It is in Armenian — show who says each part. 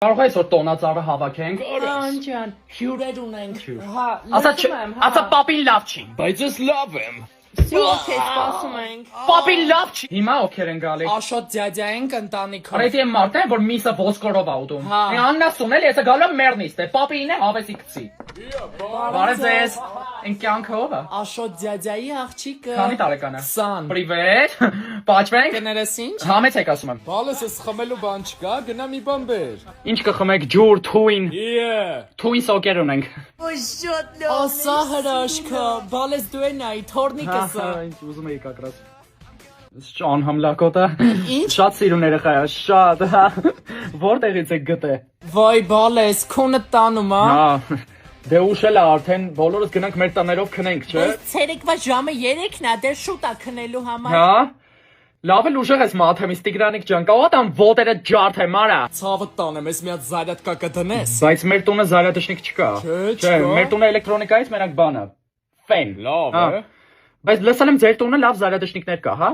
Speaker 1: Կարող ես որ տոնածառը հավաքենք։
Speaker 2: Անջան, հյուրեր ունենք։ Հա,
Speaker 1: Ասա պապին լավ չի։
Speaker 3: I just love him.
Speaker 2: Սյոք է սպասում ենք։
Speaker 1: Պապին լավ չի։ Հիմա ովքեր են գալի։
Speaker 2: Աշոտ դյադյա ենք ընտանիքով։
Speaker 1: Արեդի եմ մարդն են, որ միսը ոսկորով ա ուտում։
Speaker 2: Հա։
Speaker 1: Աննասուն էլի, ես գալու եմ մեռնիստ է, պապին է հավեսի գցի։ Բարև ձեզ, են կյանքով է։
Speaker 2: Աշոտ դյադյայի աղջիկը։
Speaker 1: Քանի տարեկան է։
Speaker 2: 20։
Speaker 1: Պրիվետ, պաճվենք։
Speaker 2: Կներես ինչ։
Speaker 1: Համեց եք ասում եմ։
Speaker 3: Բալես ես խմելու բան չկա, գնա մի բան բեր։
Speaker 1: Ինչ կխմեք, ջուր, թույն։
Speaker 3: Yeah.
Speaker 1: Թույն սոկեր ունենք։
Speaker 2: Ասա հրաշքը, բալես դու են այ թորնիկս։
Speaker 1: Ինչ ուզում էի կակրած։ Շան համլակոտը։
Speaker 2: Ինչ։
Speaker 1: Շատ սիրուն երեխա է, շատ։ Որտեղից եք գտե։
Speaker 2: Վայ բալես, քոնը տանում ա։
Speaker 1: Հա, դե ուշել է արդեն, բոլորս գնանք մեր տաներով քնենք, չէ։
Speaker 2: Այս ցերեկվա ժամը 3-ն է, դեռ շուտ է քնելու համար։
Speaker 1: Հա։ Լավ էլ ուժեղ ես մաթեմից Տիգրանիկ ջան, կարող եմ ոտերը ջարդեմ, արա։
Speaker 2: Ցավը տանեմ, ես մի հատ զարյատկա կդնես։
Speaker 1: Բայց մեր տունը զարյատշնիկ չկա։
Speaker 2: Չէ,
Speaker 1: մեր տունը էլեկտրոնիկայից մենակ բանը։ Ֆեն։
Speaker 3: Լավ
Speaker 1: Հա։
Speaker 3: է։
Speaker 1: Բայց լսել եմ ձեր տունը լավ զարյատշնիկներ կա, հա։